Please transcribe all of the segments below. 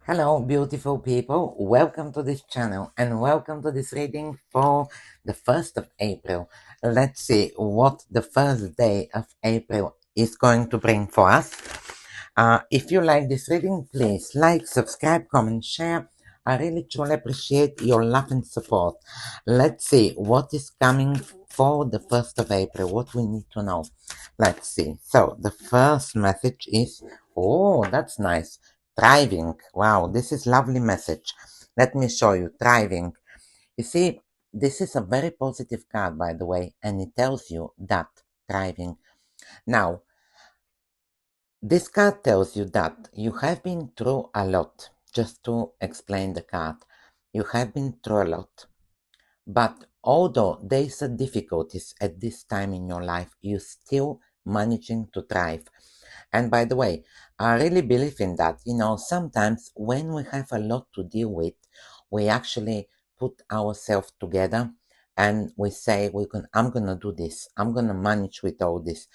Hello, beautiful people. Welcome to this channel and welcome to this reading for the 1st of April. Let's see what the first day of April is going to bring for us. If you like this reading, please like, subscribe, comment, share. I really truly appreciate your love and support. Let's see what is coming for the 1st of April, what we need to know. Let's see. So, the first message is, oh, that's nice. Thriving. Wow, this is lovely message. Let me show you. Thriving. You see, this is a very positive card, by the way, and it tells you that thriving. Now, this card tells you that you have been through a lot. Just to explain the card, you have been through a lot. But although there is a difficulties at this time in your life, you still managing to thrive. And by the way, I really believe in that. Sometimes when we have a lot to deal with, we actually put ourselves together and we say, I'm gonna do this. I'm gonna manage with all this.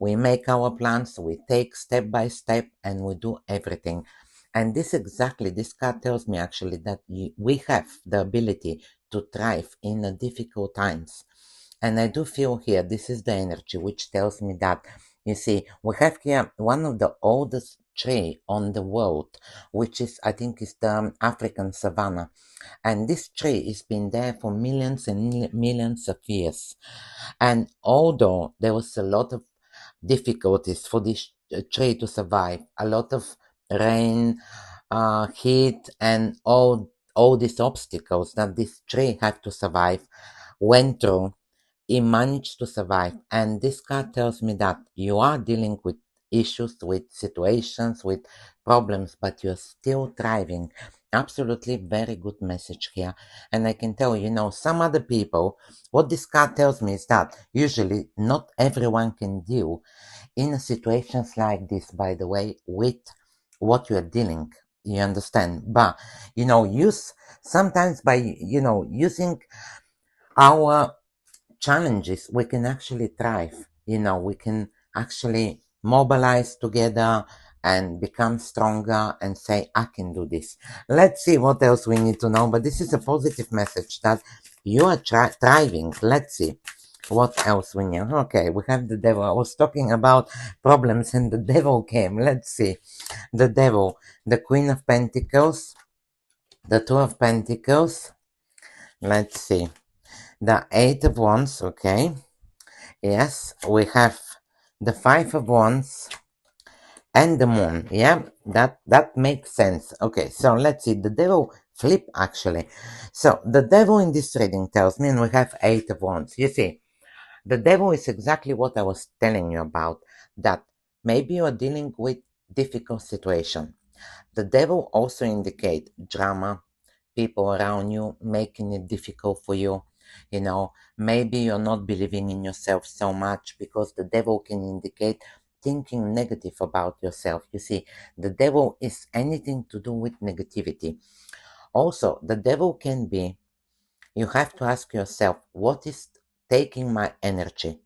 We make our plans, we take step by step, and we do everything. And this card tells me actually that we have the ability to thrive in the difficult times. And I do feel here, this is the energy which tells me that, you see, we have here one of the oldest tree on the world, which is, I think, is the African savanna. And this tree has been there for millions and millions of years. And although there was a lot of difficulties for this tree to survive, a lot of rain, heat, and all these obstacles that this tree had to survive, went through, he managed to survive. And this card tells me that you are dealing with issues, with situations, with problems, but you're still thriving. Absolutely very good message here. And I can tell some other people, what this card tells me is that usually not everyone can deal in situations like this, by the way, with what you're dealing. You understand? But, use sometimes by, using our challenges, we can actually thrive. We can actually mobilize together and become stronger and say, I can do this. Let's see what else we need to know. But this is a positive message that you are thriving. Let's see what else we need. Okay, we have the devil. I was talking about problems and the devil came. Let's see. The devil, the Queen of Pentacles, the Two of Pentacles. Let's see. The Eight of Wands, okay. Yes, we have the Five of Wands and the Moon. Yeah, that makes sense. Okay, so let's see. The Devil flip actually. So the Devil in this reading tells me, and we have Eight of Wands. You see, the Devil is exactly what I was telling you about. That maybe you are dealing with difficult situation. The Devil also indicate drama, people around you making it difficult for you. Maybe you're not believing in yourself so much because the devil can indicate thinking negative about yourself. You see, the devil is anything to do with negativity. Also, the devil can be, you have to ask yourself, what is taking my energy?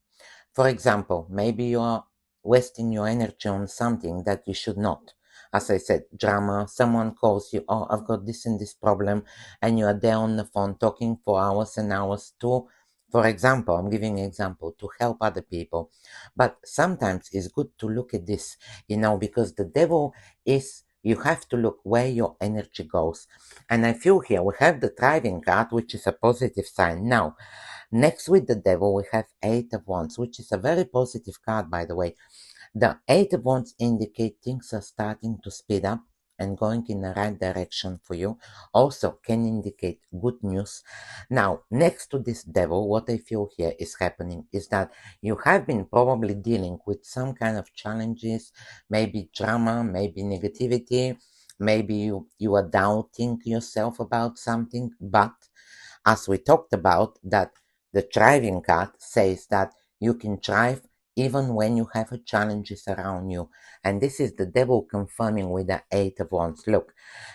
For example, maybe you are wasting your energy on something that you should not. As I said, drama, someone calls you, oh, I've got this and this problem, and you are there on the phone talking for hours and hours to, for example, I'm giving an example, to help other people. But sometimes it's good to look at this, because the devil is, you have to look where your energy goes. And I feel here we have the thriving card, which is a positive sign. Now, next with the devil, we have Eight of Wands, which is a very positive card, by the way. The Eight of Wands indicate things are starting to speed up and going in the right direction for you. Also can indicate good news. Now, next to this devil, what I feel here is happening is that you have been probably dealing with some kind of challenges, maybe drama, maybe negativity, maybe you are doubting yourself about something, but as we talked about, that the thriving card says that you can thrive even when you have challenges around you. And this is the devil confirming with the Eight of Wands. Look,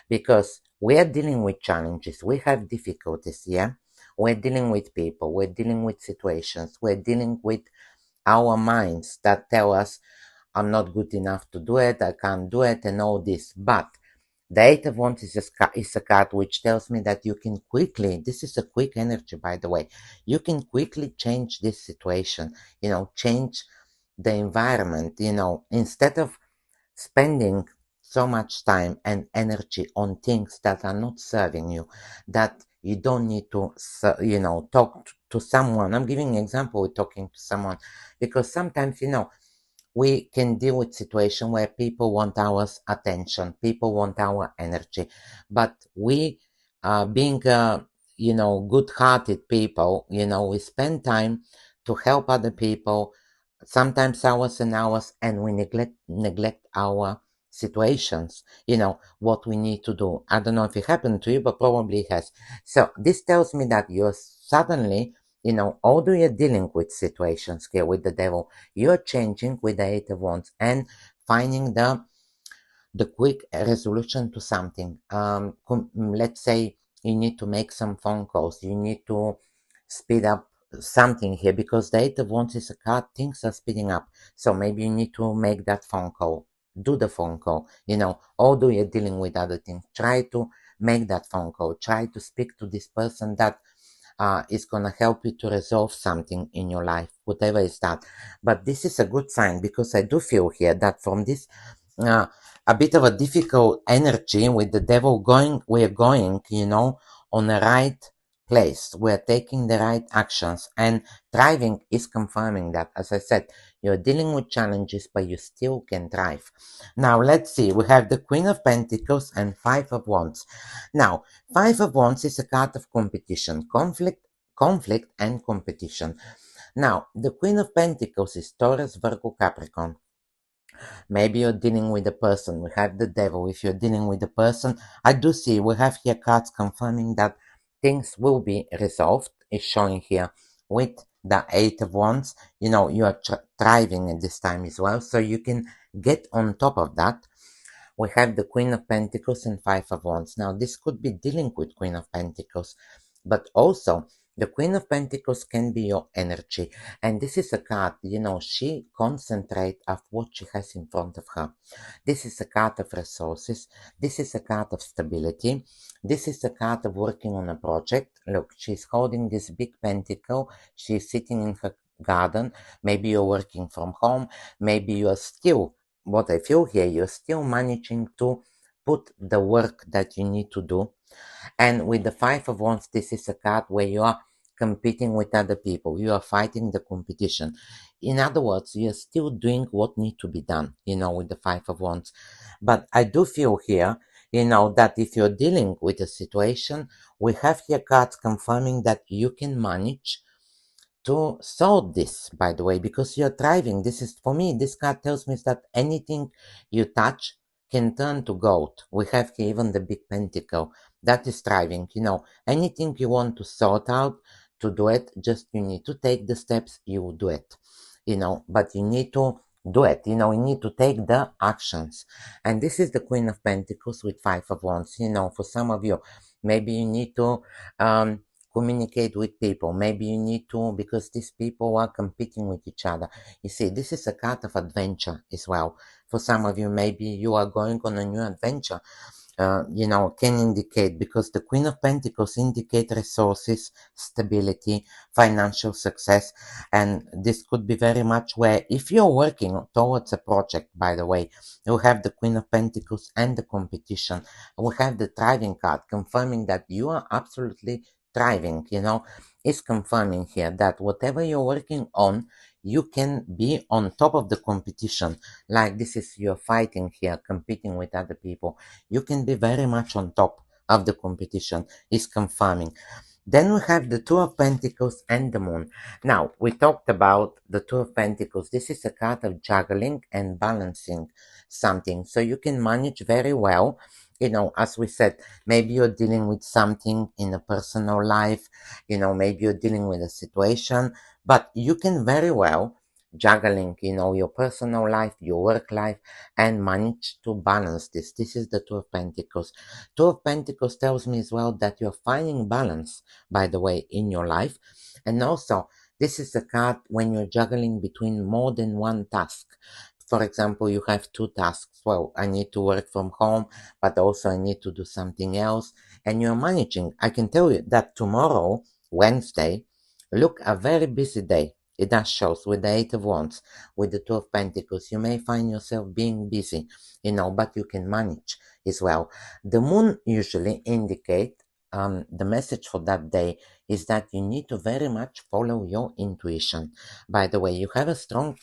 because we are dealing with challenges, we have difficulties, yeah? We're dealing with people, we're dealing with situations, we're dealing with our minds that tell us, I'm not good enough to do it, I can't do it, and all this. But The Eight of Wands is a card which tells me that you can quickly, this is a quick energy, by the way, you can quickly change this situation, change the environment, instead of spending so much time and energy on things that are not serving you, that you don't need to, talk to someone. I'm giving an example with talking to someone, because sometimes, we can deal with situation where people want our attention, people want our energy, but we, being, good-hearted people, we spend time to help other people, sometimes hours and hours, and we neglect our situations, what we need to do. I don't know if it happened to you, but probably it has. So this tells me that you're suddenly, although you're dealing with situations here with the devil, you're changing with the Eight of Wands and finding the quick resolution to something. Let's say you need to make some phone calls, you need to speed up something here, because the Eight of Wands is a card, things are speeding up. So maybe you need to make that phone call, do the phone call, although you're dealing with other things, try to make that phone call, try to speak to this person that is going to help you to resolve something in your life, whatever is that. But this is a good sign, because I do feel here that from this uh, a bit of a difficult energy with the devil going, we're going, on the right place. We're taking the right actions, and thriving is confirming that. As I said, you're dealing with challenges, but you still can thrive. Now, let's see. We have the Queen of Pentacles and Five of Wands. Now, Five of Wands is a card of competition, conflict and competition. Now, the Queen of Pentacles is Taurus, Virgo, Capricorn. Maybe you're dealing with a person. We have the devil. If you're dealing with a person, I do see we have here cards confirming that things will be resolved. It's showing here with the Eight of Wands. You are thriving at this time as well, so you can get on top of that. We have the Queen of Pentacles and Five of Wands. Now, this could be dealing with Queen of Pentacles, but also the Queen of Pentacles can be your energy. And this is a card, she concentrates of what she has in front of her. This is a card of resources. This is a card of stability. This is a card of working on a project. Look, she's holding this big pentacle. She's sitting in her garden. Maybe you're working from home. Maybe you're still, what I feel here, you're still managing to put the work that you need to do. And with the Five of Wands, this is a card where you are competing with other people. You are fighting the competition. In other words, you're still doing what needs to be done, with the Five of Wands. But I do feel here, that if you're dealing with a situation, we have here cards confirming that you can manage to solve this, by the way, because you're thriving. This is, for me, this card tells me that anything you touch can turn to gold. We have here even the big pentacle. That is thriving. Anything you want to sort out, to do it, just you need to take the steps, you will do it. But you need to do it. You need to take the actions. And this is the Queen of Pentacles with Five of Wands. For some of you, maybe you need to communicate with people. Maybe you need to, because these people are competing with each other. You see, this is a card of adventure as well. For some of you, maybe you are going on a new adventure. Can indicate, because the Queen of Pentacles indicate resources, stability, financial success, and this could be very much where, if you're working towards a project, by the way, you have the Queen of Pentacles and the competition. We have the thriving card confirming that you are absolutely thriving. Is confirming here that whatever you're working on, you can be on top of the competition. Like this is, you're fighting here, competing with other people, you can be very much on top of the competition, is confirming. Then we have the Two of Pentacles and the Moon. Now, we talked about the Two of Pentacles. This is a card of juggling and balancing something. So you can manage very well. As we said, maybe you're dealing with something in a personal life, maybe you're dealing with a situation, but you can very well juggling, your personal life, your work life, and manage to balance this. This is the Two of Pentacles. Two of Pentacles tells me as well that you're finding balance, by the way, in your life. And also, this is a card when you're juggling between more than one task. For example, you have two tasks. Well, I need to work from home, but also I need to do something else, and you're managing. I can tell you that tomorrow, Wednesday, look, a very busy day. It does shows with the Eight of Wands, with the Two of Pentacles. You may find yourself being busy, but you can manage as well. The moon usually indicate the message for that day is that you need to very much follow your intuition. By the way, you have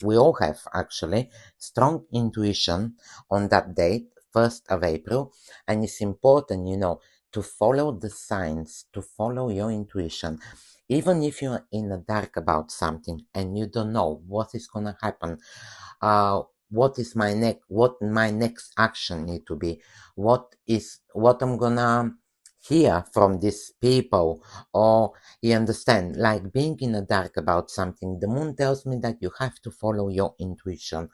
we all have actually, strong intuition on that date, 1st of April, and it's important, to follow the signs, to follow your intuition. Even if you're in the dark about something and you don't know what is gonna happen, uh, what my next action need to be, what I'm gonna hear from these people, or you understand, like being in the dark about something, the moon tells me that you have to follow your intuition.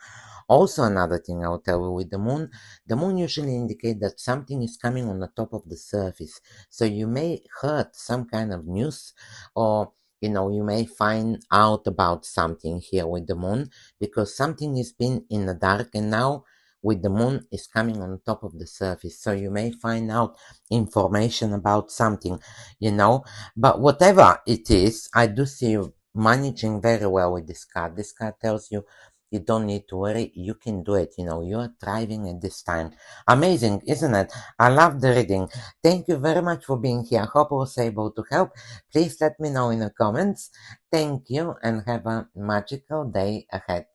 Also, another thing I'll tell you with the moon usually indicates that something is coming on the top of the surface. So you may heard some kind of news, or you may find out about something here with the moon, because something has been in the dark, and now with the moon is coming on top of the surface. So you may find out information about something, but whatever it is, I do see you managing very well with this card. This card tells you you don't need to worry. You can do it. You are thriving at this time. Amazing, isn't it? I love the reading. Thank you very much for being here. I hope I was able to help. Please let me know in the comments. Thank you and have a magical day ahead.